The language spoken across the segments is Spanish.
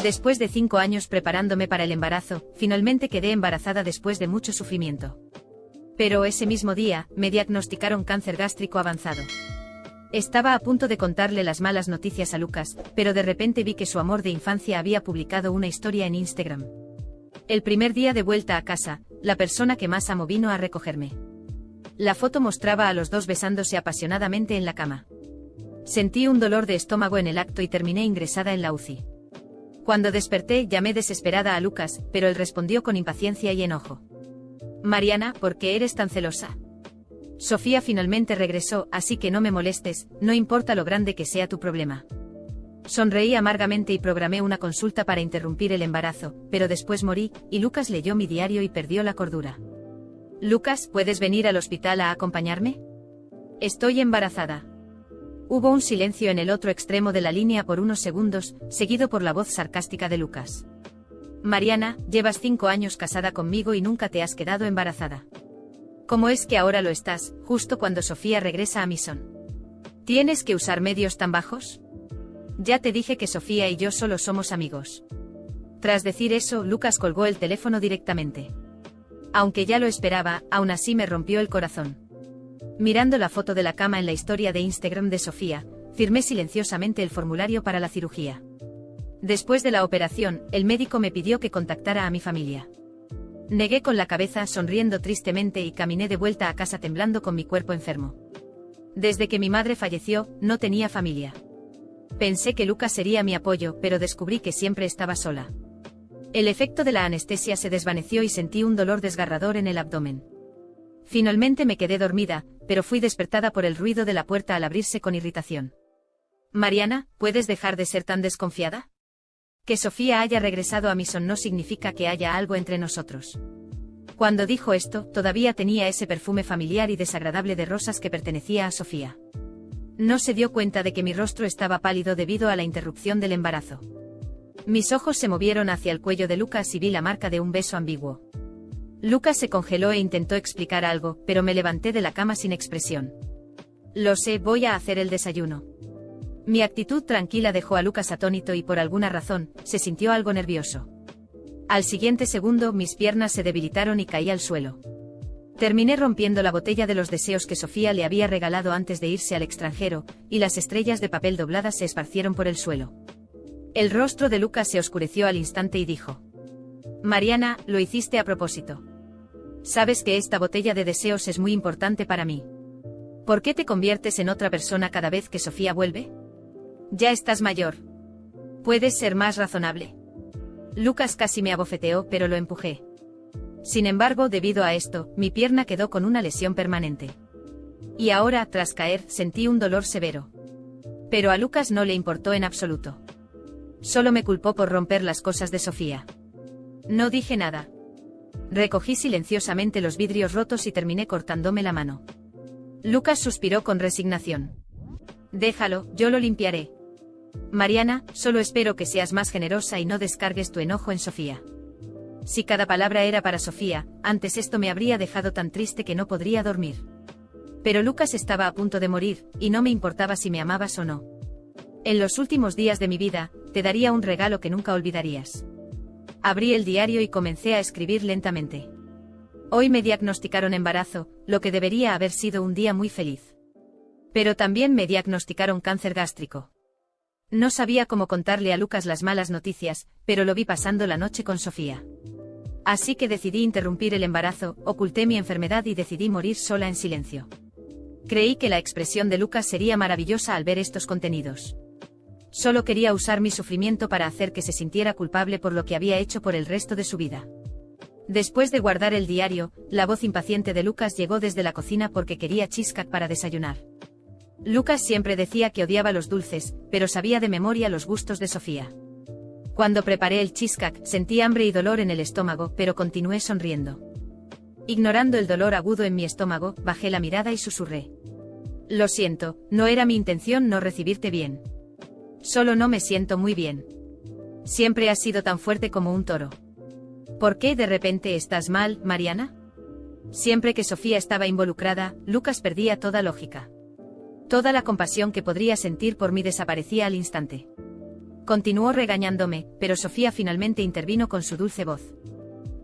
Después de 5 años preparándome para el embarazo, finalmente quedé embarazada después de mucho sufrimiento. Pero ese mismo día, me diagnosticaron cáncer gástrico avanzado. Estaba a punto de contarle las malas noticias a Lucas, pero de repente vi que su amor de infancia había publicado una historia en Instagram. El primer día de vuelta a casa, la persona que más amo vino a recogerme. La foto mostraba a los dos besándose apasionadamente en la cama. Sentí un dolor de estómago en el acto y terminé ingresada en la UCI. Cuando desperté, llamé desesperada a Lucas, pero él respondió con impaciencia y enojo. Mariana, ¿por qué eres tan celosa? Sofía finalmente regresó, así que no me molestes, no importa lo grande que sea tu problema. Sonreí amargamente y programé una consulta para interrumpir el embarazo, pero después morí, y Lucas leyó mi diario y perdió la cordura. Lucas, ¿puedes venir al hospital a acompañarme? Estoy embarazada. Hubo un silencio en el otro extremo de la línea por unos segundos, seguido por la voz sarcástica de Lucas. Mariana, llevas 5 años casada conmigo y nunca te has quedado embarazada. ¿Cómo es que ahora lo estás, justo cuando Sofía regresa a Mison? ¿Tienes que usar medios tan bajos? Ya te dije que Sofía y yo solo somos amigos. Tras decir eso, Lucas colgó el teléfono directamente. Aunque ya lo esperaba, aún así me rompió el corazón. Mirando la foto de la cama en la historia de Instagram de Sofía, firmé silenciosamente el formulario para la cirugía. Después de la operación, el médico me pidió que contactara a mi familia. Negué con la cabeza, sonriendo tristemente, y caminé de vuelta a casa temblando con mi cuerpo enfermo. Desde que mi madre falleció, no tenía familia. Pensé que Lucas sería mi apoyo, pero descubrí que siempre estaba sola. El efecto de la anestesia se desvaneció y sentí un dolor desgarrador en el abdomen. Finalmente me quedé dormida, pero fui despertada por el ruido de la puerta al abrirse con irritación. Mariana, ¿puedes dejar de ser tan desconfiada? Que Sofía haya regresado a Mison no significa que haya algo entre nosotros. Cuando dijo esto, todavía tenía ese perfume familiar y desagradable de rosas que pertenecía a Sofía. No se dio cuenta de que mi rostro estaba pálido debido a la interrupción del embarazo. Mis ojos se movieron hacia el cuello de Lucas y vi la marca de un beso ambiguo. Lucas se congeló e intentó explicar algo, pero me levanté de la cama sin expresión. Lo sé, voy a hacer el desayuno. Mi actitud tranquila dejó a Lucas atónito y por alguna razón, se sintió algo nervioso. Al siguiente segundo, mis piernas se debilitaron y caí al suelo. Terminé rompiendo la botella de los deseos que Sofía le había regalado antes de irse al extranjero, y las estrellas de papel dobladas se esparcieron por el suelo. El rostro de Lucas se oscureció al instante y dijo: Mariana, lo hiciste a propósito. Sabes que esta botella de deseos es muy importante para mí. ¿Por qué te conviertes en otra persona cada vez que Sofía vuelve? Ya estás mayor. ¿Puedes ser más razonable? Lucas casi me abofeteó, pero lo empujé. Sin embargo, debido a esto, mi pierna quedó con una lesión permanente. Y ahora, tras caer, sentí un dolor severo. Pero a Lucas no le importó en absoluto. Solo me culpó por romper las cosas de Sofía. No dije nada. Recogí silenciosamente los vidrios rotos y terminé cortándome la mano. Lucas suspiró con resignación. Déjalo, yo lo limpiaré. Mariana, solo espero que seas más generosa y no descargues tu enojo en Sofía. Si cada palabra era para Sofía, antes esto me habría dejado tan triste que no podría dormir. Pero Lucas estaba a punto de morir, y no me importaba si me amabas o no. En los últimos días de mi vida, te daría un regalo que nunca olvidarías. Abrí el diario y comencé a escribir lentamente. Hoy me diagnosticaron embarazo, lo que debería haber sido un día muy feliz. Pero también me diagnosticaron cáncer gástrico. No sabía cómo contarle a Lucas las malas noticias, pero lo vi pasando la noche con Sofía. Así que decidí interrumpir el embarazo, oculté mi enfermedad y decidí morir sola en silencio. Creí que la expresión de Lucas sería maravillosa al ver estos contenidos. Solo quería usar mi sufrimiento para hacer que se sintiera culpable por lo que había hecho por el resto de su vida. Después de guardar el diario, la voz impaciente de Lucas llegó desde la cocina porque quería cheesecake para desayunar. Lucas siempre decía que odiaba los dulces, pero sabía de memoria los gustos de Sofía. Cuando preparé el cheesecake, sentí hambre y dolor en el estómago, pero continué sonriendo. Ignorando el dolor agudo en mi estómago, bajé la mirada y susurré: Lo siento, no era mi intención no recibirte bien. Solo no me siento muy bien. Siempre has sido tan fuerte como un toro. ¿Por qué de repente estás mal, Mariana? Siempre que Sofía estaba involucrada, Lucas perdía toda lógica. Toda la compasión que podría sentir por mí desaparecía al instante. Continuó regañándome, pero Sofía finalmente intervino con su dulce voz.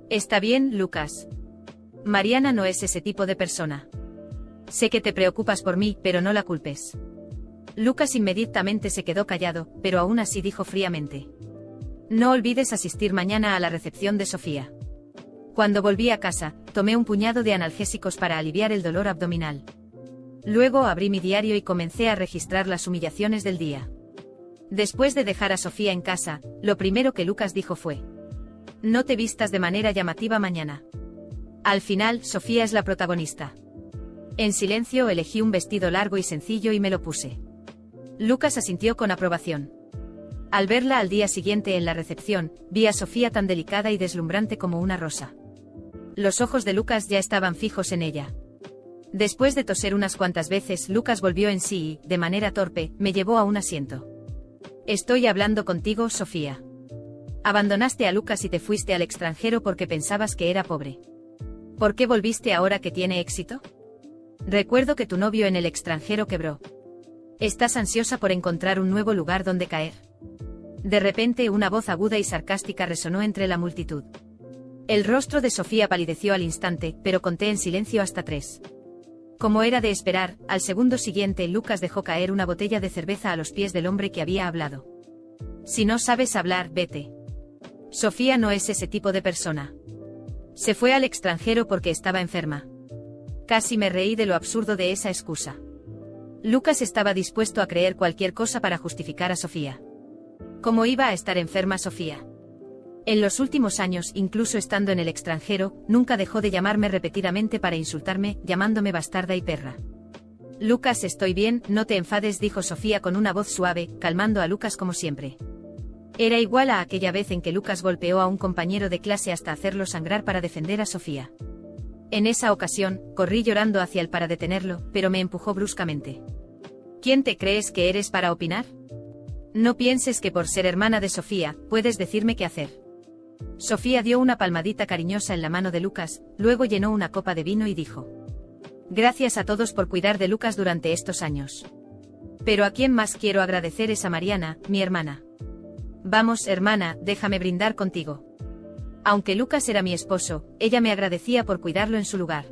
Está bien, Lucas. Mariana no es ese tipo de persona. Sé que te preocupas por mí, pero no la culpes. Lucas inmediatamente se quedó callado, pero aún así dijo fríamente. No olvides asistir mañana a la recepción de Sofía. Cuando volví a casa, tomé un puñado de analgésicos para aliviar el dolor abdominal. Luego abrí mi diario y comencé a registrar las humillaciones del día. Después de dejar a Sofía en casa, lo primero que Lucas dijo fue: no te vistas de manera llamativa mañana. Al final, Sofía es la protagonista. En silencio elegí un vestido largo y sencillo y me lo puse. Lucas asintió con aprobación. Al verla al día siguiente en la recepción, vi a Sofía tan delicada y deslumbrante como una rosa. Los ojos de Lucas ya estaban fijos en ella. Después de toser unas cuantas veces, Lucas volvió en sí y, de manera torpe, me llevó a un asiento. Estoy hablando contigo, Sofía. Abandonaste a Lucas y te fuiste al extranjero porque pensabas que era pobre. ¿Por qué volviste ahora que tiene éxito? Recuerdo que tu novio en el extranjero quebró. ¿Estás ansiosa por encontrar un nuevo lugar donde caer? De repente una voz aguda y sarcástica resonó entre la multitud. El rostro de Sofía palideció al instante, pero conté en silencio hasta 3. Como era de esperar, al segundo siguiente Lucas dejó caer una botella de cerveza a los pies del hombre que había hablado. Si no sabes hablar, vete. Sofía no es ese tipo de persona. Se fue al extranjero porque estaba enferma. Casi me reí de lo absurdo de esa excusa. Lucas estaba dispuesto a creer cualquier cosa para justificar a Sofía. ¿Cómo iba a estar enferma Sofía? En los últimos años, incluso estando en el extranjero, nunca dejó de llamarme repetidamente para insultarme, llamándome bastarda y perra. Lucas, estoy bien, no te enfades, dijo Sofía con una voz suave, calmando a Lucas como siempre. Era igual a aquella vez en que Lucas golpeó a un compañero de clase hasta hacerlo sangrar para defender a Sofía. En esa ocasión, corrí llorando hacia él para detenerlo, pero me empujó bruscamente. ¿Quién te crees que eres para opinar? No pienses que por ser hermana de Sofía, puedes decirme qué hacer. Sofía dio una palmadita cariñosa en la mano de Lucas, luego llenó una copa de vino y dijo: gracias a todos por cuidar de Lucas durante estos años. Pero a quien más quiero agradecer es a Mariana, mi hermana. Vamos, hermana, déjame brindar contigo. Aunque Lucas era mi esposo, ella me agradecía por cuidarlo en su lugar.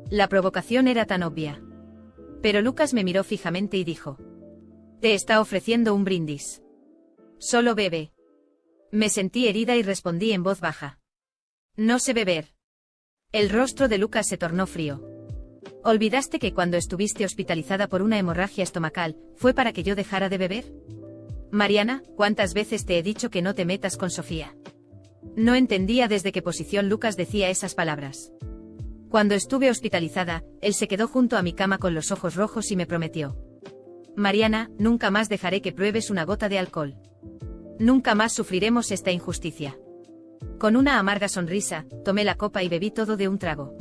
La provocación era tan obvia. Pero Lucas me miró fijamente y dijo: te está ofreciendo un brindis. Solo bebe. Me sentí herida y respondí en voz baja: no sé beber. El rostro de Lucas se tornó frío. ¿Olvidaste que cuando estuviste hospitalizada por una hemorragia estomacal, fue para que yo dejara de beber? Mariana, ¿cuántas veces te he dicho que no te metas con Sofía? No entendía desde qué posición Lucas decía esas palabras. Cuando estuve hospitalizada, él se quedó junto a mi cama con los ojos rojos y me prometió: Mariana, nunca más dejaré que pruebes una gota de alcohol. Nunca más sufriremos esta injusticia. Con una amarga sonrisa, tomé la copa y bebí todo de un trago.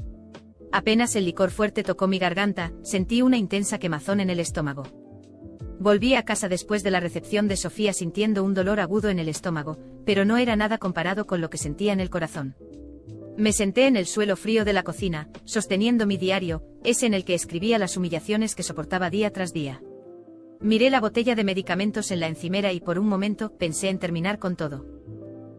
Apenas el licor fuerte tocó mi garganta, sentí una intensa quemazón en el estómago. Volví a casa después de la recepción de Sofía sintiendo un dolor agudo en el estómago, pero no era nada comparado con lo que sentía en el corazón. Me senté en el suelo frío de la cocina, sosteniendo mi diario, ese en el que escribía las humillaciones que soportaba día tras día. Miré la botella de medicamentos en la encimera y por un momento pensé en terminar con todo.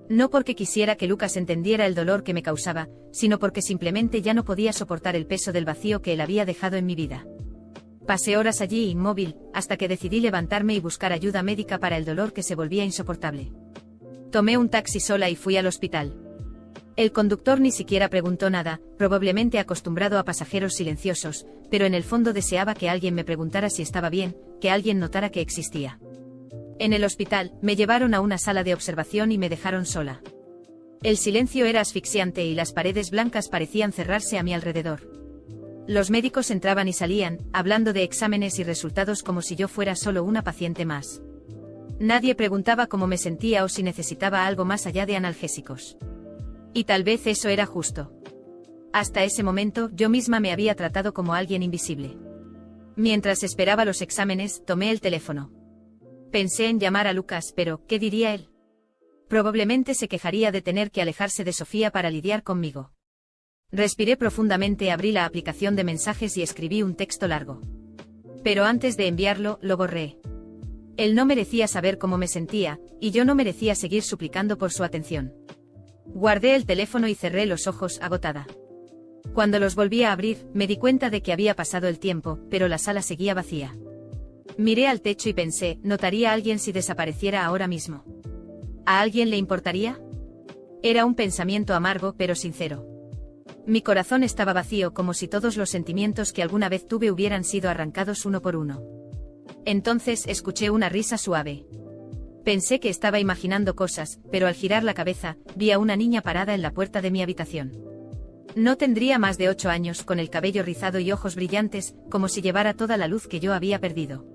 No porque quisiera que Lucas entendiera el dolor que me causaba, sino porque simplemente ya no podía soportar el peso del vacío que él había dejado en mi vida. Pasé horas allí inmóvil, hasta que decidí levantarme y buscar ayuda médica para el dolor que se volvía insoportable. Tomé un taxi sola y fui al hospital. El conductor ni siquiera preguntó nada, probablemente acostumbrado a pasajeros silenciosos, pero en el fondo deseaba que alguien me preguntara si estaba bien, que alguien notara que existía. En el hospital, me llevaron a una sala de observación y me dejaron sola. El silencio era asfixiante y las paredes blancas parecían cerrarse a mi alrededor. Los médicos entraban y salían, hablando de exámenes y resultados como si yo fuera solo una paciente más. Nadie preguntaba cómo me sentía o si necesitaba algo más allá de analgésicos. Y tal vez eso era justo. Hasta ese momento, yo misma me había tratado como alguien invisible. Mientras esperaba los exámenes, tomé el teléfono. Pensé en llamar a Lucas, pero, ¿qué diría él? Probablemente se quejaría de tener que alejarse de Sofía para lidiar conmigo. Respiré profundamente, abrí la aplicación de mensajes y escribí un texto largo. Pero antes de enviarlo, lo borré. Él no merecía saber cómo me sentía, y yo no merecía seguir suplicando por su atención. Guardé el teléfono y cerré los ojos, agotada. Cuando los volví a abrir, me di cuenta de que había pasado el tiempo, pero la sala seguía vacía. Miré al techo y pensé, ¿notaría a alguien si desapareciera ahora mismo? ¿A alguien le importaría? Era un pensamiento amargo pero sincero. Mi corazón estaba vacío, como si todos los sentimientos que alguna vez tuve hubieran sido arrancados uno por uno. Entonces escuché una risa suave. Pensé que estaba imaginando cosas, pero al girar la cabeza, vi a una niña parada en la puerta de mi habitación. No tendría más de 8 años, con el cabello rizado y ojos brillantes, como si llevara toda la luz que yo había perdido.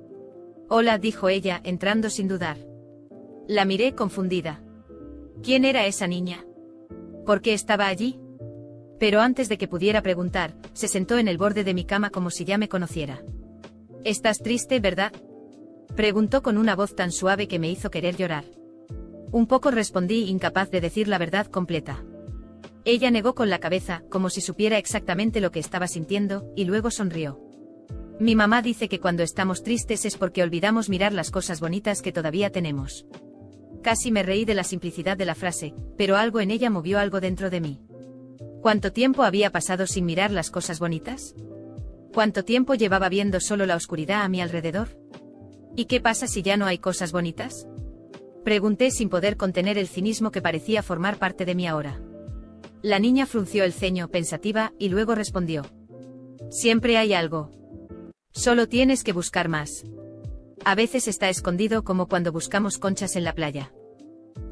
«Hola», dijo ella, entrando sin dudar. La miré confundida. ¿Quién era esa niña? ¿Por qué estaba allí? Pero antes de que pudiera preguntar, se sentó en el borde de mi cama como si ya me conociera. «¿Estás triste, verdad?», preguntó con una voz tan suave que me hizo querer llorar. Un poco, respondí, incapaz de decir la verdad completa. Ella negó con la cabeza, como si supiera exactamente lo que estaba sintiendo, y luego sonrió. Mi mamá dice que cuando estamos tristes es porque olvidamos mirar las cosas bonitas que todavía tenemos. Casi me reí de la simplicidad de la frase, pero algo en ella movió algo dentro de mí. ¿Cuánto tiempo había pasado sin mirar las cosas bonitas? ¿Cuánto tiempo llevaba viendo solo la oscuridad a mi alrededor? ¿Y qué pasa si ya no hay cosas bonitas?, pregunté sin poder contener el cinismo que parecía formar parte de mí ahora. La niña frunció el ceño, pensativa, y luego respondió. Siempre hay algo. Solo tienes que buscar más. A veces está escondido, como cuando buscamos conchas en la playa.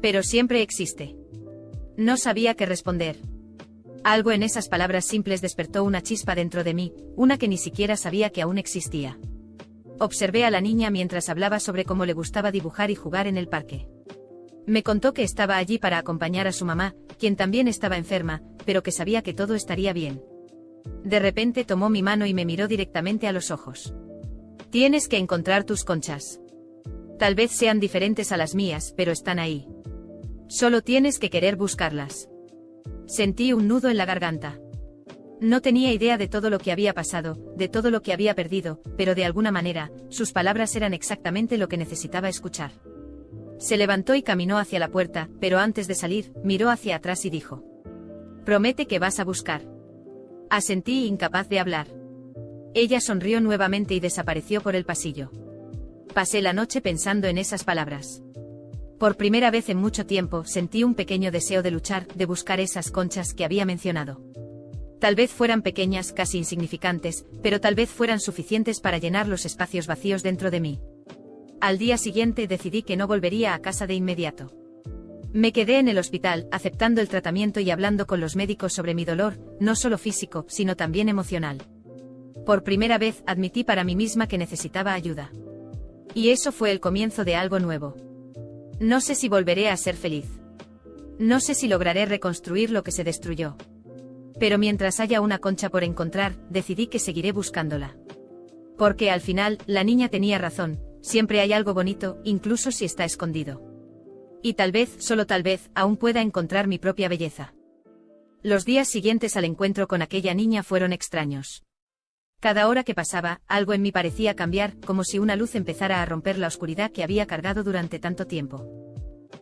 Pero siempre existe. No sabía qué responder. Algo en esas palabras simples despertó una chispa dentro de mí, una que ni siquiera sabía que aún existía. Observé a la niña mientras hablaba sobre cómo le gustaba dibujar y jugar en el parque. Me contó que estaba allí para acompañar a su mamá, quien también estaba enferma, pero que sabía que todo estaría bien. De repente tomó mi mano y me miró directamente a los ojos. Tienes que encontrar tus conchas. Tal vez sean diferentes a las mías, pero están ahí. Solo tienes que querer buscarlas. Sentí un nudo en la garganta. No tenía idea de todo lo que había pasado, de todo lo que había perdido, pero de alguna manera, sus palabras eran exactamente lo que necesitaba escuchar. Se levantó y caminó hacia la puerta, pero antes de salir, miró hacia atrás y dijo: «Promete que vas a buscar». Asentí, incapaz de hablar. Ella sonrió nuevamente y desapareció por el pasillo. Pasé la noche pensando en esas palabras. Por primera vez en mucho tiempo sentí un pequeño deseo de luchar, de buscar esas conchas que había mencionado. Tal vez fueran pequeñas, casi insignificantes, pero tal vez fueran suficientes para llenar los espacios vacíos dentro de mí. Al día siguiente decidí que no volvería a casa de inmediato. Me quedé en el hospital, aceptando el tratamiento y hablando con los médicos sobre mi dolor, no solo físico, sino también emocional. Por primera vez admití para mí misma que necesitaba ayuda. Y eso fue el comienzo de algo nuevo. No sé si volveré a ser feliz. No sé si lograré reconstruir lo que se destruyó. Pero mientras haya una concha por encontrar, decidí que seguiré buscándola. Porque al final, la niña tenía razón, siempre hay algo bonito, incluso si está escondido. Y tal vez, solo tal vez, aún pueda encontrar mi propia belleza. Los días siguientes al encuentro con aquella niña fueron extraños. Cada hora que pasaba, algo en mí parecía cambiar, como si una luz empezara a romper la oscuridad que había cargado durante tanto tiempo.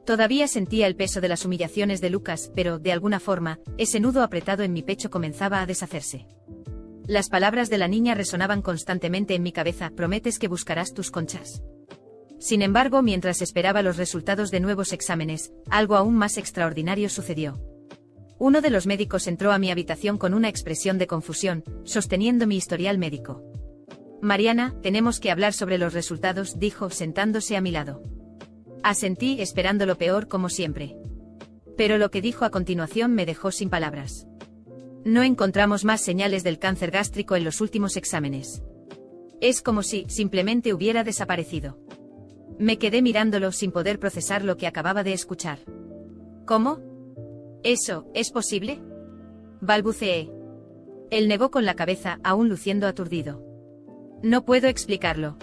Todavía sentía el peso de las humillaciones de Lucas, pero, de alguna forma, ese nudo apretado en mi pecho comenzaba a deshacerse. Las palabras de la niña resonaban constantemente en mi cabeza: «¿Prometes que buscarás tus conchas?». Sin embargo, mientras esperaba los resultados de nuevos exámenes, algo aún más extraordinario sucedió. Uno de los médicos entró a mi habitación con una expresión de confusión, sosteniendo mi historial médico. «Mariana, tenemos que hablar sobre los resultados», dijo, sentándose a mi lado. Asentí, esperando lo peor como siempre. Pero lo que dijo a continuación me dejó sin palabras. «No encontramos más señales del cáncer gástrico en los últimos exámenes. Es como si, simplemente hubiera desaparecido». Me quedé mirándolo sin poder procesar lo que acababa de escuchar. «¿Cómo? ¿Eso es posible?», balbuceé. Él negó con la cabeza, aún luciendo aturdido. «No puedo explicarlo.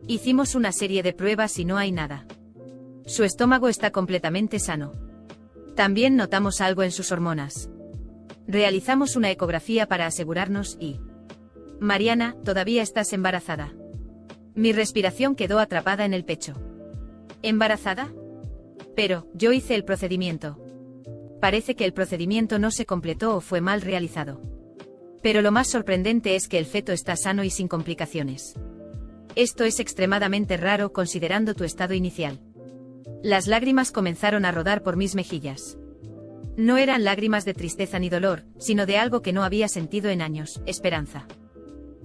Hicimos una serie de pruebas y no hay nada. Su estómago está completamente sano. También notamos algo en sus hormonas. Realizamos una ecografía para asegurarnos y... Mariana, todavía estás embarazada». Mi respiración quedó atrapada en el pecho. ¿Embarazada? Pero, yo hice el procedimiento. Parece que el procedimiento no se completó o fue mal realizado. Pero lo más sorprendente es que el feto está sano y sin complicaciones. Esto es extremadamente raro considerando tu estado inicial. Las lágrimas comenzaron a rodar por mis mejillas. No eran lágrimas de tristeza ni dolor, sino de algo que no había sentido en años, esperanza.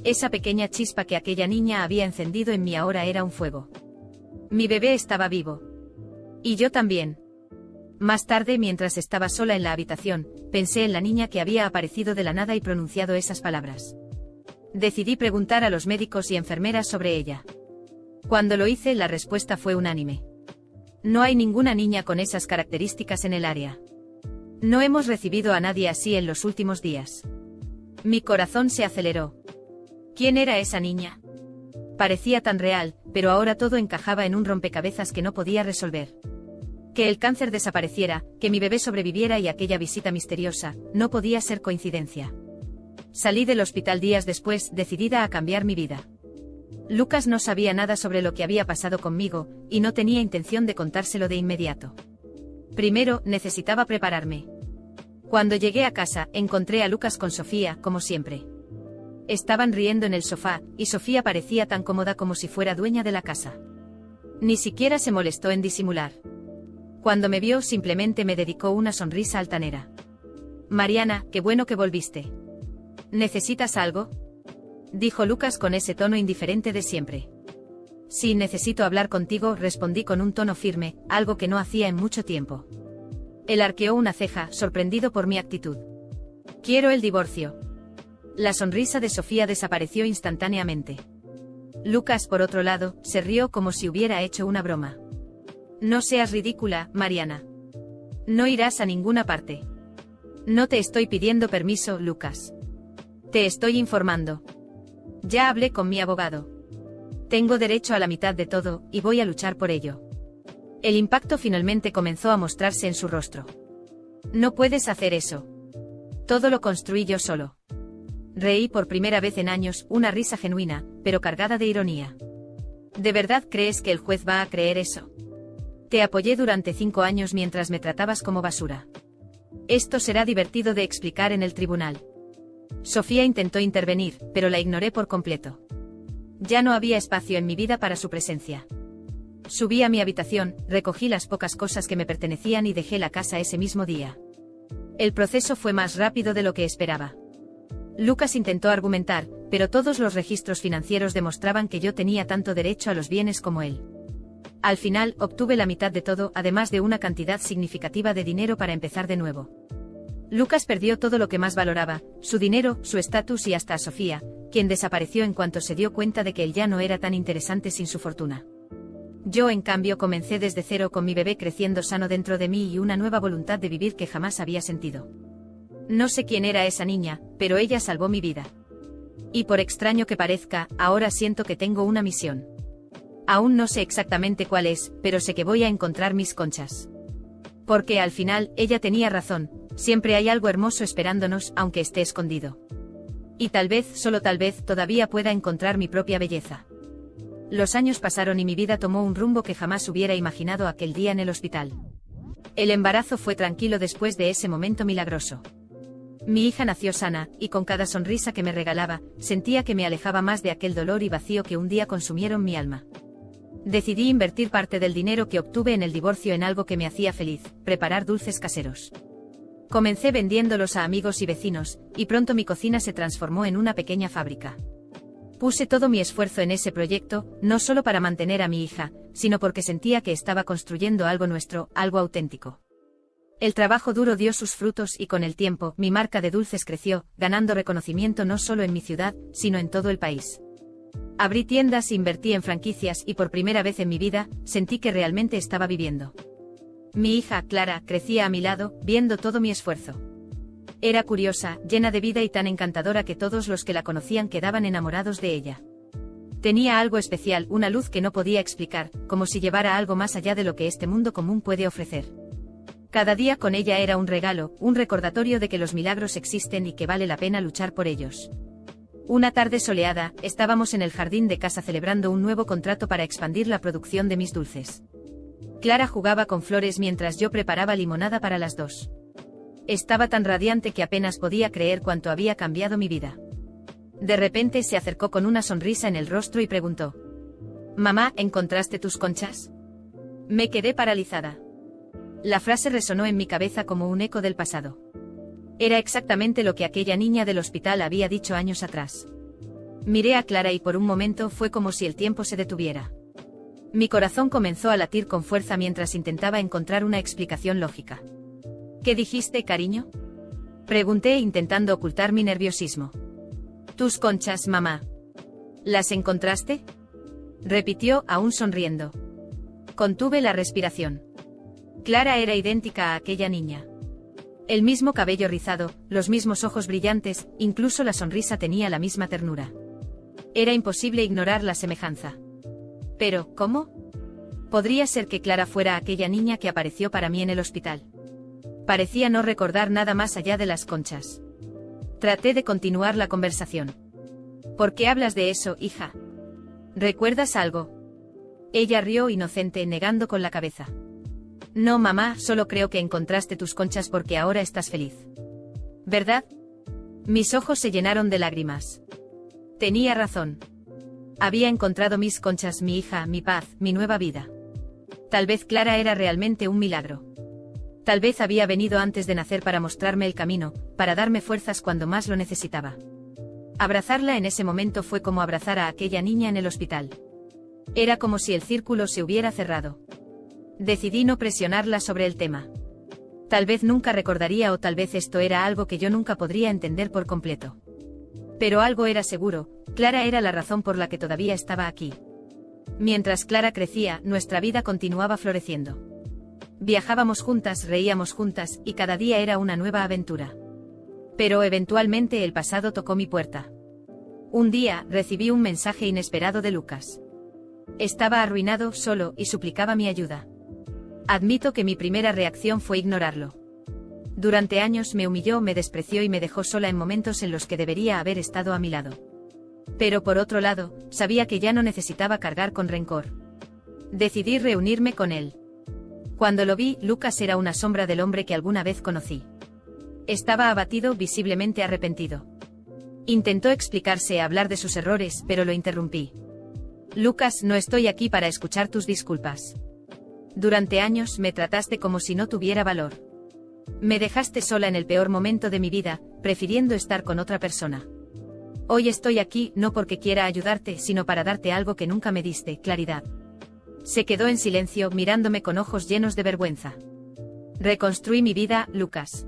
Esa pequeña chispa que aquella niña había encendido en mí ahora era un fuego. Mi bebé estaba vivo. Y yo también. Más tarde, mientras estaba sola en la habitación, pensé en la niña que había aparecido de la nada y pronunciado esas palabras. Decidí preguntar a los médicos y enfermeras sobre ella. Cuando lo hice, la respuesta fue unánime. No hay ninguna niña con esas características en el área. No hemos recibido a nadie así en los últimos días. Mi corazón se aceleró. ¿Quién era esa niña? Parecía tan real, pero ahora todo encajaba en un rompecabezas que no podía resolver. Que el cáncer desapareciera, que mi bebé sobreviviera y aquella visita misteriosa, no podía ser coincidencia. Salí del hospital días después, decidida a cambiar mi vida. Lucas no sabía nada sobre lo que había pasado conmigo, y no tenía intención de contárselo de inmediato. Primero, necesitaba prepararme. Cuando llegué a casa, encontré a Lucas con Sofía, como siempre. Estaban riendo en el sofá, y Sofía parecía tan cómoda como si fuera dueña de la casa. Ni siquiera se molestó en disimular. Cuando me vio, simplemente me dedicó una sonrisa altanera. Mariana, qué bueno que volviste. ¿Necesitas algo? Dijo Lucas con ese tono indiferente de siempre. Sí, necesito hablar contigo, respondí con un tono firme, algo que no hacía en mucho tiempo. Él arqueó una ceja, sorprendido por mi actitud. Quiero el divorcio. La sonrisa de Sofía desapareció instantáneamente. Lucas, por otro lado, se rió como si hubiera hecho una broma. No seas ridícula, Mariana. No irás a ninguna parte. No te estoy pidiendo permiso, Lucas. Te estoy informando. Ya hablé con mi abogado. Tengo derecho a la mitad de todo, y voy a luchar por ello. El impacto finalmente comenzó a mostrarse en su rostro. No puedes hacer eso. Todo lo construí yo solo. Reí por primera vez en años, una risa genuina, pero cargada de ironía. ¿De verdad crees que el juez va a creer eso? Te apoyé durante 5 años mientras me tratabas como basura. Esto será divertido de explicar en el tribunal. Sofía intentó intervenir, pero la ignoré por completo. Ya no había espacio en mi vida para su presencia. Subí a mi habitación, recogí las pocas cosas que me pertenecían y dejé la casa ese mismo día. El proceso fue más rápido de lo que esperaba. Lucas intentó argumentar, pero todos los registros financieros demostraban que yo tenía tanto derecho a los bienes como él. Al final, obtuve la mitad de todo, además de una cantidad significativa de dinero para empezar de nuevo. Lucas perdió todo lo que más valoraba, su dinero, su estatus y hasta a Sofía, quien desapareció en cuanto se dio cuenta de que él ya no era tan interesante sin su fortuna. Yo, en cambio, comencé desde cero con mi bebé creciendo sano dentro de mí y una nueva voluntad de vivir que jamás había sentido. No sé quién era esa niña, pero ella salvó mi vida. Y por extraño que parezca, ahora siento que tengo una misión. Aún no sé exactamente cuál es, pero sé que voy a encontrar mis conchas. Porque al final, ella tenía razón, siempre hay algo hermoso esperándonos, aunque esté escondido. Y tal vez, solo tal vez, todavía pueda encontrar mi propia belleza. Los años pasaron y mi vida tomó un rumbo que jamás hubiera imaginado aquel día en el hospital. El embarazo fue tranquilo después de ese momento milagroso. Mi hija nació sana, y con cada sonrisa que me regalaba, sentía que me alejaba más de aquel dolor y vacío que un día consumieron mi alma. Decidí invertir parte del dinero que obtuve en el divorcio en algo que me hacía feliz, preparar dulces caseros. Comencé vendiéndolos a amigos y vecinos, y pronto mi cocina se transformó en una pequeña fábrica. Puse todo mi esfuerzo en ese proyecto, no solo para mantener a mi hija, sino porque sentía que estaba construyendo algo nuestro, algo auténtico. El trabajo duro dio sus frutos y con el tiempo, mi marca de dulces creció, ganando reconocimiento no solo en mi ciudad, sino en todo el país. Abrí tiendas, invertí en franquicias y por primera vez en mi vida, sentí que realmente estaba viviendo. Mi hija, Clara, crecía a mi lado, viendo todo mi esfuerzo. Era curiosa, llena de vida y tan encantadora que todos los que la conocían quedaban enamorados de ella. Tenía algo especial, una luz que no podía explicar, como si llevara algo más allá de lo que este mundo común puede ofrecer. Cada día con ella era un regalo, un recordatorio de que los milagros existen y que vale la pena luchar por ellos. Una tarde soleada, estábamos en el jardín de casa celebrando un nuevo contrato para expandir la producción de mis dulces. Clara jugaba con flores mientras yo preparaba limonada para las dos. Estaba tan radiante que apenas podía creer cuánto había cambiado mi vida. De repente se acercó con una sonrisa en el rostro y preguntó: «Mamá, ¿encontraste tus conchas?». Me quedé paralizada. La frase resonó en mi cabeza como un eco del pasado. Era exactamente lo que aquella niña del hospital había dicho años atrás. Miré a Clara y por un momento fue como si el tiempo se detuviera. Mi corazón comenzó a latir con fuerza mientras intentaba encontrar una explicación lógica. «¿Qué dijiste, cariño?», pregunté intentando ocultar mi nerviosismo. «Tus conchas, mamá». «¿Las encontraste?», repitió aún sonriendo. Contuve la respiración. Clara era idéntica a aquella niña. El mismo cabello rizado, los mismos ojos brillantes, incluso la sonrisa tenía la misma ternura. Era imposible ignorar la semejanza. Pero, ¿cómo? ¿Podría ser que Clara fuera aquella niña que apareció para mí en el hospital? Parecía no recordar nada más allá de las conchas. Traté de continuar la conversación. «¿Por qué hablas de eso, hija? ¿Recuerdas algo?». Ella rió inocente, negando con la cabeza. «No, mamá, solo creo que encontraste tus conchas porque ahora estás feliz. ¿Verdad?». Mis ojos se llenaron de lágrimas. Tenía razón. Había encontrado mis conchas, mi hija, mi paz, mi nueva vida. Tal vez Clara era realmente un milagro. Tal vez había venido antes de nacer para mostrarme el camino, para darme fuerzas cuando más lo necesitaba. Abrazarla en ese momento fue como abrazar a aquella niña en el hospital. Era como si el círculo se hubiera cerrado. Decidí no presionarla sobre el tema. Tal vez nunca recordaría o tal vez esto era algo que yo nunca podría entender por completo. Pero algo era seguro, Clara era la razón por la que todavía estaba aquí. Mientras Clara crecía, nuestra vida continuaba floreciendo. Viajábamos juntas, reíamos juntas, y cada día era una nueva aventura. Pero eventualmente el pasado tocó mi puerta. Un día, recibí un mensaje inesperado de Lucas. Estaba arruinado, solo, y suplicaba mi ayuda. Admito que mi primera reacción fue ignorarlo. Durante años me humilló, me despreció y me dejó sola en momentos en los que debería haber estado a mi lado. Pero por otro lado, sabía que ya no necesitaba cargar con rencor. Decidí reunirme con él. Cuando lo vi, Lucas era una sombra del hombre que alguna vez conocí. Estaba abatido, visiblemente arrepentido. Intentó explicarse, hablar de sus errores, pero lo interrumpí. «Lucas, no estoy aquí para escuchar tus disculpas. Durante años me trataste como si no tuviera valor. Me dejaste sola en el peor momento de mi vida, prefiriendo estar con otra persona. Hoy estoy aquí, no porque quiera ayudarte, sino para darte algo que nunca me diste, claridad». Se quedó en silencio, mirándome con ojos llenos de vergüenza. «Reconstruí mi vida, Lucas.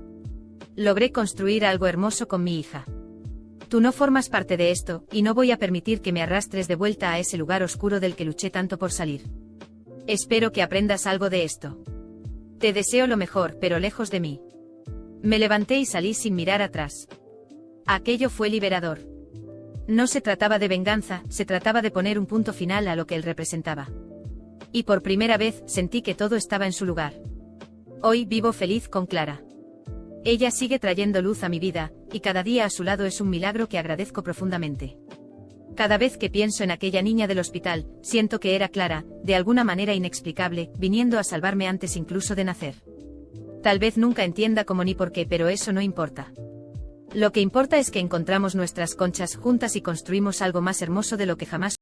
Logré construir algo hermoso con mi hija. Tú no formas parte de esto, y no voy a permitir que me arrastres de vuelta a ese lugar oscuro del que luché tanto por salir. Espero que aprendas algo de esto. Te deseo lo mejor, pero lejos de mí». Me levanté y salí sin mirar atrás. Aquello fue liberador. No se trataba de venganza, se trataba de poner un punto final a lo que él representaba. Y por primera vez sentí que todo estaba en su lugar. Hoy vivo feliz con Clara. Ella sigue trayendo luz a mi vida, y cada día a su lado es un milagro que agradezco profundamente. Cada vez que pienso en aquella niña del hospital, siento que era Clara, de alguna manera inexplicable, viniendo a salvarme antes incluso de nacer. Tal vez nunca entienda cómo ni por qué, pero eso no importa. Lo que importa es que encontramos nuestras conchas juntas y construimos algo más hermoso de lo que jamás